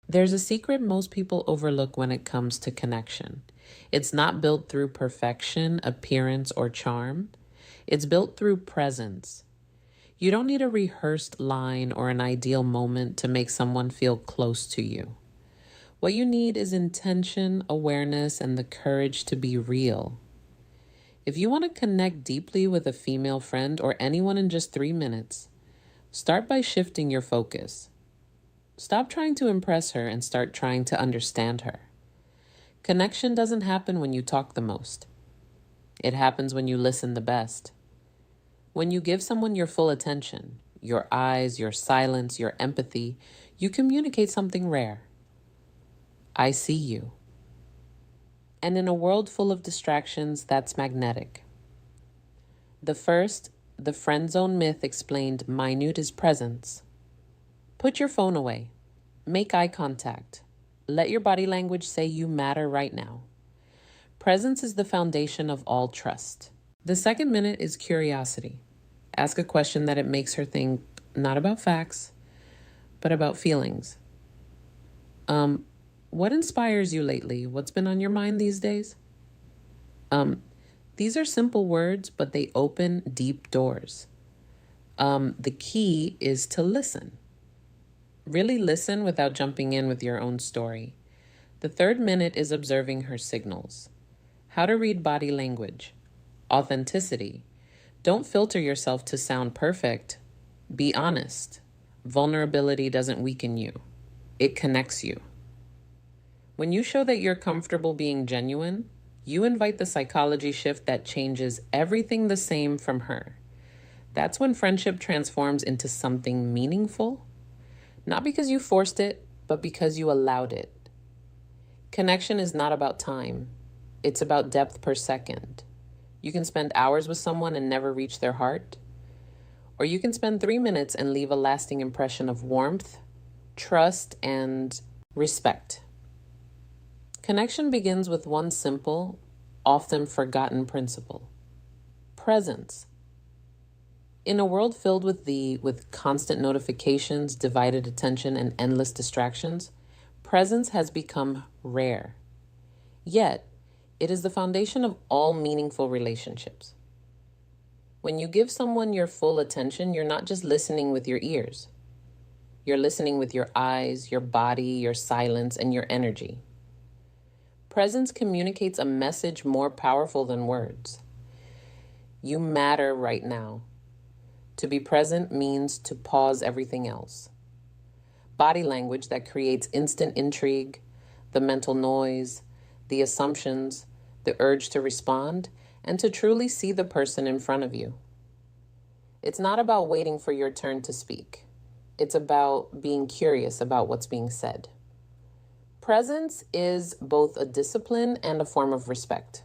There's a secret most people overlook when it comes to connection. It's not built through perfection, appearance, or charm. It's built through presence. You don't need a rehearsed line or an ideal moment to make someone feel close to you. What you need is intention, awareness, and the courage to be real. If you want to connect deeply with a female friend or anyone in just 3 minutes, start by shifting your focus. Stop trying to impress her and start trying to understand her. Connection doesn't happen when you talk the most. It happens when you listen the best. When you give someone your full attention, your eyes, your silence, your empathy, you communicate something rare. I see you. And in a world full of distractions, that's magnetic. The friend zone myth explained minute is presence. Put your phone away. Make eye contact. Let your body language say you matter right now. Presence is the foundation of all trust. The second minute is curiosity. Ask a question that it makes her think not about facts, but about feelings. What inspires you lately? What's been on your mind these days? These are simple words, but they open deep doors. The key is to listen. Really listen without jumping in with your own story. The third minute is observing her signals. How to read body language. Authenticity. Don't filter yourself to sound perfect. Be honest. Vulnerability doesn't weaken you. It connects you. When you show that you're comfortable being genuine, you invite the psychology shift that changes everything the same from her. That's when friendship transforms into something meaningful, not because you forced it, but because you allowed it. Connection is not about time. It's about depth per second. You can spend hours with someone and never reach their heart, or you can spend 3 minutes and leave a lasting impression of warmth, trust, and respect. Connection begins with one simple, often forgotten principle: presence. In a world filled with constant notifications, divided attention, and endless distractions, presence has become rare. Yet, it is the foundation of all meaningful relationships. When you give someone your full attention, you're not just listening with your ears. You're listening with your eyes, your body, your silence, and your energy. Presence communicates a message more powerful than words. You matter right now. To be present means to pause everything else. Body language that creates instant intrigue, the mental noise, the assumptions, the urge to respond, and to truly see the person in front of you. It's not about waiting for your turn to speak. It's about being curious about what's being said. Presence is both a discipline and a form of respect.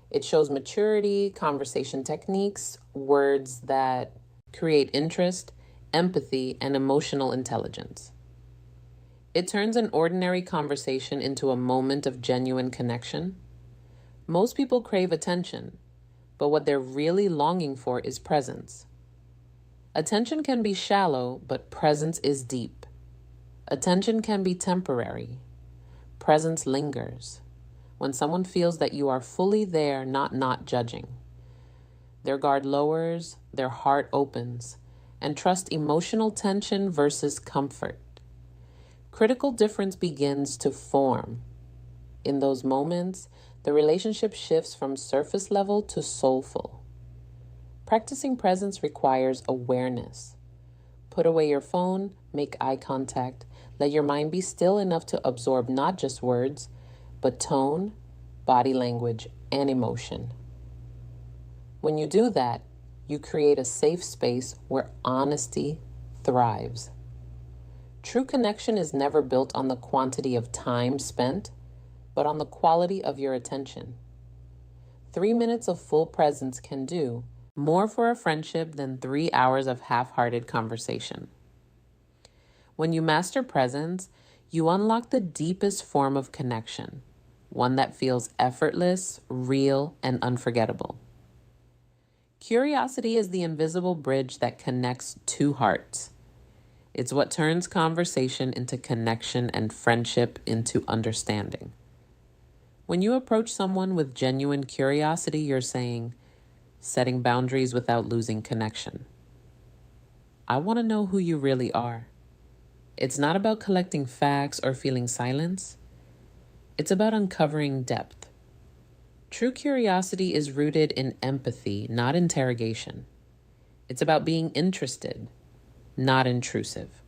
It shows maturity, conversation techniques, words that create interest, empathy, and emotional intelligence. It turns an ordinary conversation into a moment of genuine connection. Most people crave attention, but what they're really longing for is presence. Attention can be shallow, but presence is deep. Attention can be temporary. Presence lingers. When someone feels that you are fully there, not judging. Their guard lowers, their heart opens, and trust emotional tension versus comfort. Critical difference begins to form. In those moments, the relationship shifts from surface level to soulful. Practicing presence requires awareness. Put away your phone, make eye contact, let your mind be still enough to absorb not just words, but tone, body language, and emotion. When you do that, you create a safe space where honesty thrives. True connection is never built on the quantity of time spent, but on the quality of your attention. 3 minutes of full presence can do more for a friendship than 3 hours of half-hearted conversation. When you master presence, you unlock the deepest form of connection, one that feels effortless, real, and unforgettable. Curiosity is the invisible bridge that connects two hearts. It's what turns conversation into connection and friendship into understanding. When you approach someone with genuine curiosity, you're saying, setting boundaries without losing connection. I want to know who you really are. It's not about collecting facts or feeling silence. It's about uncovering depth. True curiosity is rooted in empathy, not interrogation. It's about being interested, not intrusive.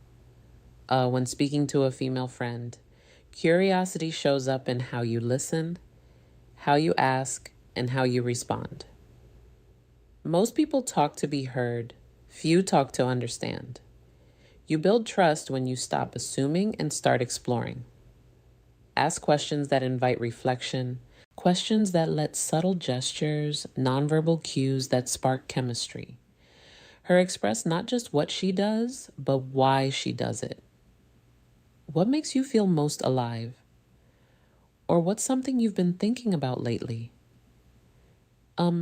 When speaking to a female friend, curiosity shows up in how you listen, how you ask, and how you respond. Most people talk to be heard, few talk to understand. You build trust when you stop assuming and start exploring. Ask questions that invite reflection, questions that let subtle gestures, nonverbal cues that spark chemistry. Her express not just what she does, but why she does it. What makes you feel most alive? Or what's something you've been thinking about lately?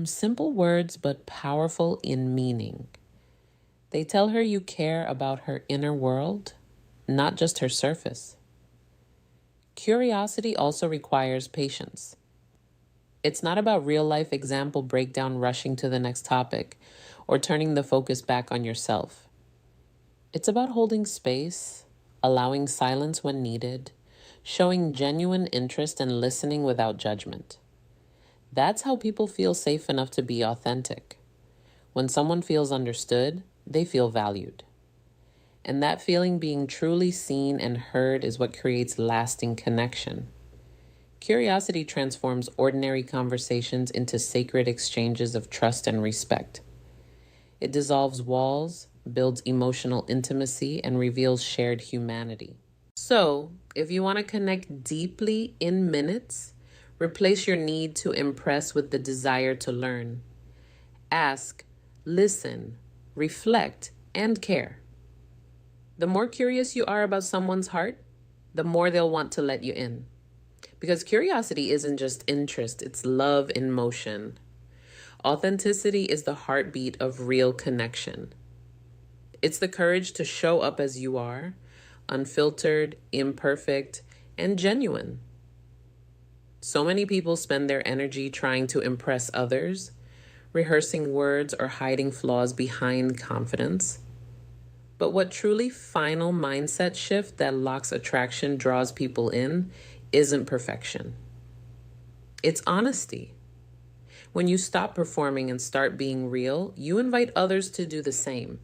Simple words, but powerful in meaning. They tell her you care about her inner world, not just her surface. Curiosity also requires patience. It's not about real-life example breakdown rushing to the next topic or turning the focus back on yourself. It's about holding space, allowing silence when needed, showing genuine interest and listening without judgment. That's how people feel safe enough to be authentic. When someone feels understood, they feel valued. And that feeling being truly seen and heard is what creates lasting connection. Curiosity transforms ordinary conversations into sacred exchanges of trust and respect. It dissolves walls, builds emotional intimacy, and reveals shared humanity. So, if you want to connect deeply in minutes, replace your need to impress with the desire to learn. Ask, listen, reflect, and care. The more curious you are about someone's heart, the more they'll want to let you in. Because curiosity isn't just interest, it's love in motion. Authenticity is the heartbeat of real connection. It's the courage to show up as you are, unfiltered, imperfect, and genuine. So many people spend their energy trying to impress others, rehearsing words or hiding flaws behind confidence. But what truly final mindset shift that locks attraction, draws people in, isn't perfection. It's honesty. When you stop performing and start being real, you invite others to do the same.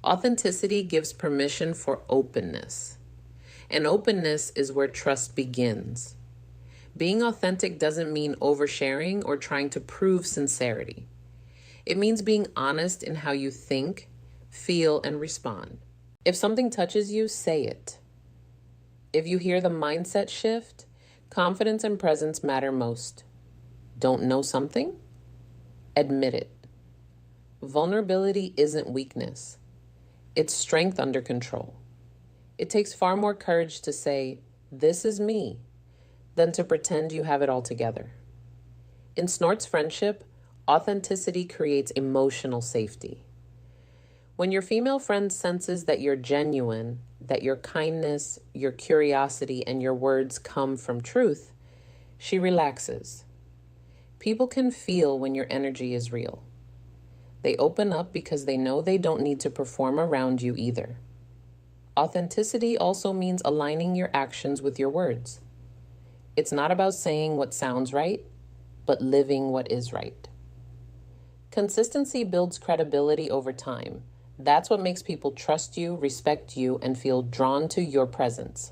Authenticity gives permission for openness. And openness is where trust begins. Being authentic doesn't mean oversharing or trying to prove sincerity. It means being honest in how you think, feel, and respond. If something touches you, say it. If you hear the mindset shift, confidence and presence matter most. Don't know something? Admit it. Vulnerability isn't weakness. It's strength under control. It takes far more courage to say, "This is me," than to pretend you have it all together. In Snort's friendship, authenticity creates emotional safety. When your female friend senses that you're genuine, that your kindness, your curiosity, and your words come from truth, she relaxes. People can feel when your energy is real. They open up because they know they don't need to perform around you either. Authenticity also means aligning your actions with your words. It's not about saying what sounds right, but living what is right. Consistency builds credibility over time. That's what makes people trust you, respect you, and feel drawn to your presence.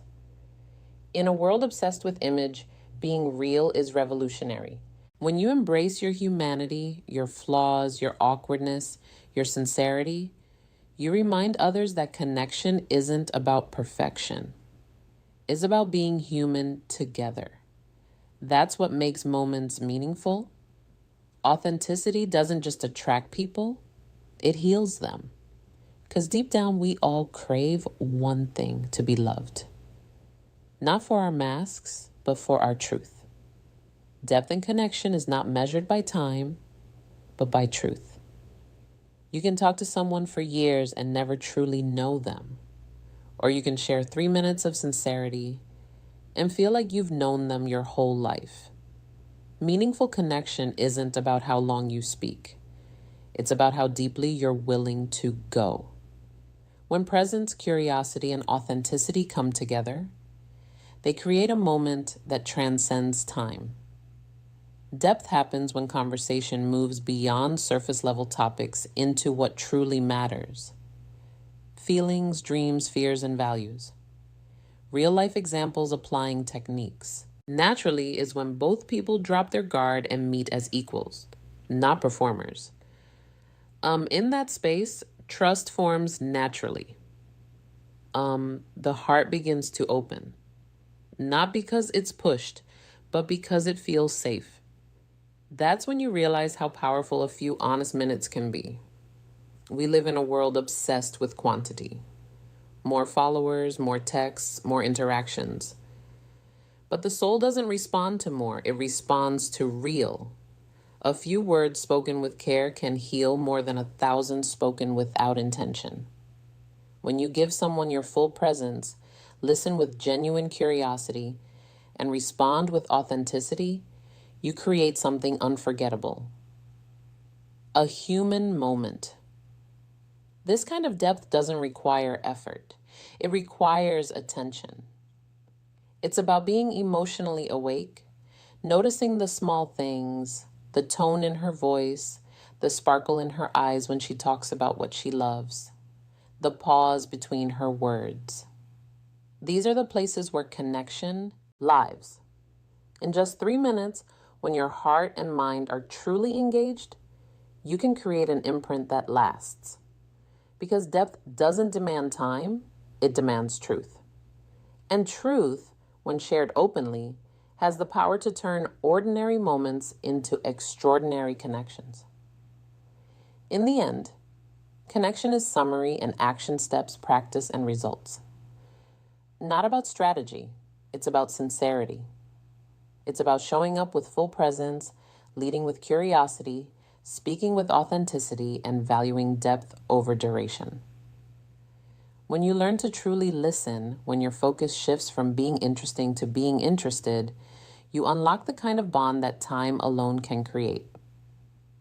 In a world obsessed with image, being real is revolutionary. When you embrace your humanity, your flaws, your awkwardness, your sincerity, you remind others that connection isn't about perfection. It's about being human together. That's what makes moments meaningful. Authenticity doesn't just attract people, it heals them. Because deep down, we all crave one thing: to be loved. Not for our masks, but for our truth. Depth and connection is not measured by time, but by truth. You can talk to someone for years and never truly know them. Or you can share 3 minutes of sincerity and feel like you've known them your whole life. Meaningful connection isn't about how long you speak. It's about how deeply you're willing to go. When presence, curiosity, and authenticity come together, they create a moment that transcends time. Depth happens when conversation moves beyond surface level topics into what truly matters: feelings, dreams, fears, and values. Real life examples applying techniques. Naturally is when both people drop their guard and meet as equals, not performers. In that space, trust forms naturally. The heart begins to open, not because it's pushed, but because it feels safe. That's when you realize how powerful a few honest minutes can be. We live in a world obsessed with quantity. More followers, more texts, more interactions. But the soul doesn't respond to more, it responds to real. A few words spoken with care can heal more than 1,000 spoken without intention. When you give someone your full presence, listen with genuine curiosity, and respond with authenticity, you create something unforgettable. A human moment. This kind of depth doesn't require effort. It requires attention. It's about being emotionally awake, noticing the small things, the tone in her voice, the sparkle in her eyes when she talks about what she loves, the pause between her words. These are the places where connection lives. In just 3 minutes, when your heart and mind are truly engaged, you can create an imprint that lasts. Because depth doesn't demand time, it demands truth. And truth, when shared openly, has the power to turn ordinary moments into extraordinary connections. In the end, connection is summary and action steps, practice, and results. Not about strategy, it's about sincerity. It's about showing up with full presence, leading with curiosity, speaking with authenticity, and valuing depth over duration. When you learn to truly listen, when your focus shifts from being interesting to being interested, you unlock the kind of bond that time alone can create.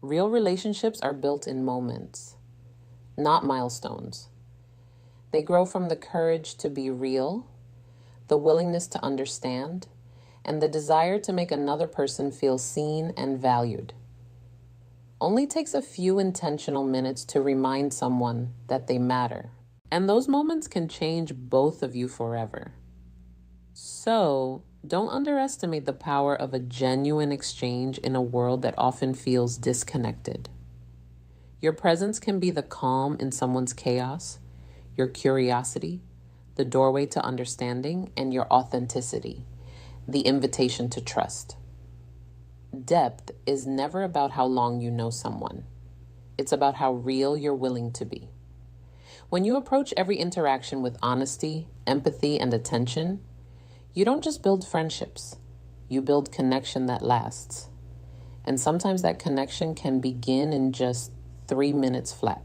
Real relationships are built in moments, not milestones. They grow from the courage to be real, the willingness to understand, and the desire to make another person feel seen and valued. Only takes a few intentional minutes to remind someone that they matter. And those moments can change both of you forever. So, don't underestimate the power of a genuine exchange in a world that often feels disconnected. Your presence can be the calm in someone's chaos, your curiosity, the doorway to understanding, and your authenticity, the invitation to trust. Depth is never about how long you know someone. It's about how real you're willing to be. When you approach every interaction with honesty, empathy, and attention, you don't just build friendships, you build connection that lasts. And sometimes that connection can begin in just 3 minutes flat.